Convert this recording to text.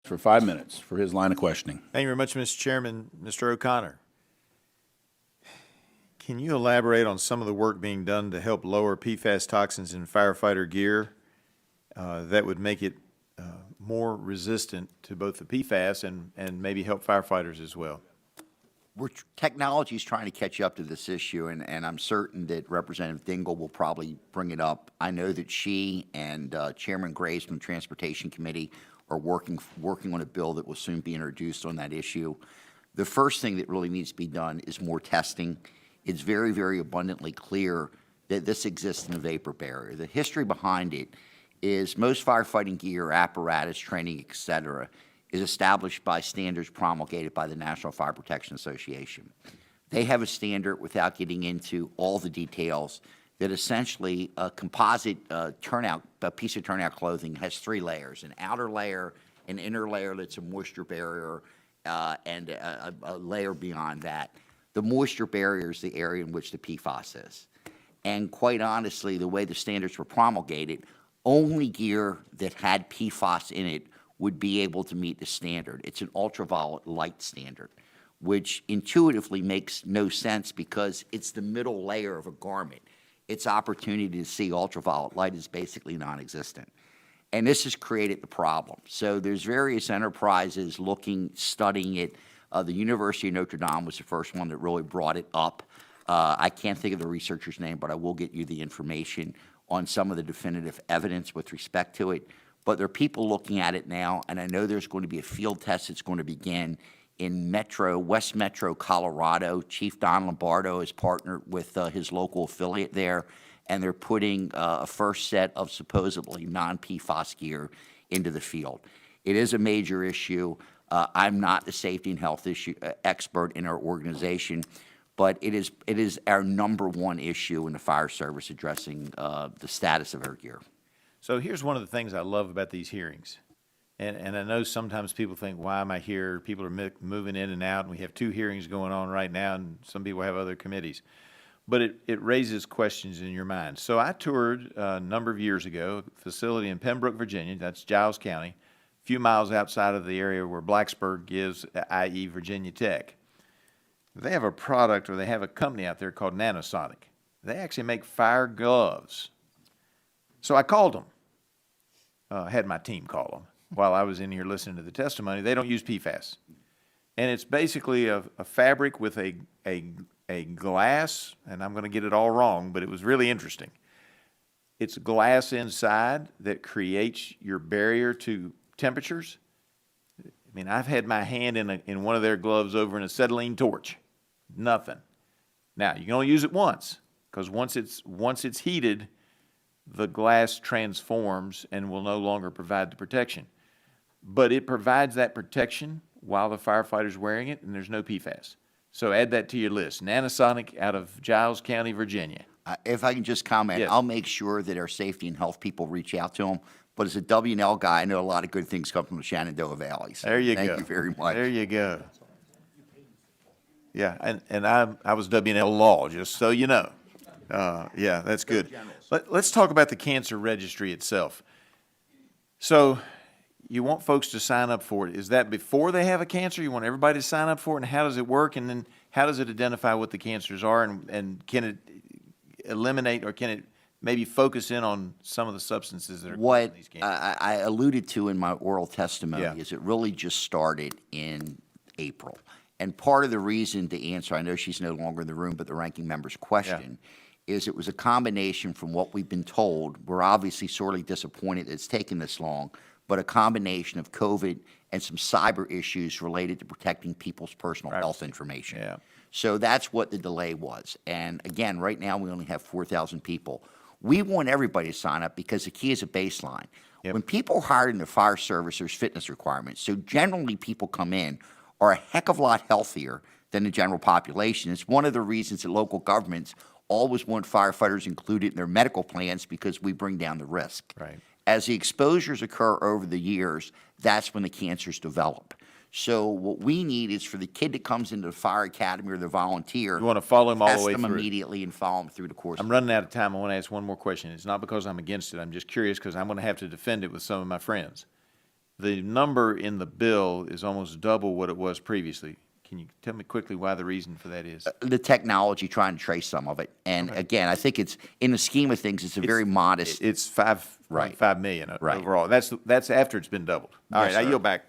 For 5 minutes for his line of questioning. Thank you very much, Mr. Chairman. Mr. O'Connor, can you elaborate on some of the work being done to help lower PFAS toxins in firefighter gear that would make it more resistant to both the PFAS and maybe help firefighters as well? Technology is trying to catch up to this issue, and I'm certain that Representative Dingell will probably bring it up. I know that she and Chairman Graves from the Transportation Committee are working on a bill that will soon be introduced on that issue. The first thing that really needs to be done is more testing. It's very, very abundantly clear that this exists in the vapor barrier. The history behind it is most firefighting gear, apparatus, training, et cetera, is established by standards promulgated by the National Fire Protection Association. They have a standard, without getting into all the details, that essentially a composite piece of turnout clothing has 3 layers: an outer layer, an inner layer that's a moisture barrier, and a layer beyond that. The moisture barrier is the area in which the PFAS is. And quite honestly, the way the standards were promulgated, only gear that had PFAS in it would be able to meet the standard. It's an ultraviolet light standard, which intuitively makes no sense because it's the middle layer of a garment. Its opportunity to see ultraviolet light is basically non-existent. And this has created the problem. So there's various enterprises studying it. The University of Notre Dame was the first one that really brought it up. I can't think of the researcher's name, but I will get you the information on some of the definitive evidence with respect to it. But there are people looking at it now, and I know there's going to be a field test that's going to begin in West Metro, Colorado. Chief Don Lombardo has partnered with his local affiliate there, and they're putting a first set of supposedly non-PFAS gear into the field. It is a major issue. I'm not the safety and health expert in our organization, but it is our #1 issue in the fire service addressing the status of our gear. So here's one of the things I love about these hearings. And I know sometimes people think, why am I here? People are moving in and out, and we have 2 hearings going on right now, and some people have other committees. But it raises questions in your mind. So I toured a number of years ago a facility in Pembroke, Virginia, that's Giles County, a few miles outside of the area where Blacksburg is, i.e. Virginia Tech. They have a product, or they have a company out there called Nanosonic. They actually make fire gloves. So I called them. Had my team call them while I was in here listening to the testimony. They don't use PFAS. And it's basically a fabric with a glass, and I'm going to get it all wrong, but it was really interesting. It's glass inside that creates your barrier to temperatures. I mean, I've had my hand in one of their gloves over in a acetylene torch. Nothing. Now, you can only use it once, because once it's heated, the glass transforms and will no longer provide the protection. But it provides that protection while the firefighter's wearing it, and there's no PFAS. So add that to your list. Nanosonic out of Giles County, Virginia. If I can just comment, Yes. I'll make sure that our safety and health people reach out to them. But as a W&L guy, I know a lot of good things come from the Shenandoah Valley. So There you go. Thank you very much. There you go. Yeah, and I was W&L Law, just so you know. Yeah, that's good. Let's talk about the cancer registry itself. So you want folks to sign up for it. Is that before they have a cancer? You want everybody to sign up for it? And how does it work? And then how does it identify what the cancers are? And can it eliminate, or can it maybe focus in on some of the substances that are causing these cancers? I alluded to in my oral testimony Yeah. is it really just started in April. And part of the reason to answer, I know she's no longer in the room, but the ranking member's question is it was a combination from what we've been told. We're obviously sorely disappointed that it's taken this long, but a combination of COVID and some cyber issues related to protecting people's personal health information. Yeah. So that's what the delay was. And again, right now we only have 4,000 people. We want everybody to sign up because the key is a baseline. Yep. When people are hired in the fire service, there's fitness requirements. So generally people come in are a heck of a lot healthier than the general population. It's one of the reasons that local governments always want firefighters included in their medical plans because we bring down the risk. Right. As the exposures occur over the years, that's when the cancers develop. So what we need is for the kid that comes into the fire academy or the volunteer, You want to follow him all the way test them through. immediately and follow them through the course. I'm running out of time. I want to ask one more question. It's not because I'm against it. I'm just curious because I'm going to have to defend it with some of my friends. The number in the bill is almost double what it was previously. Can you tell me quickly why the reason for that is? The technology, trying to trace some of it. And again, I think it's, in the scheme of things, it's a very modest. It's 5 Right. 5 million Right. overall. That's after it's been doubled. All Yes, right, I sir. yield back.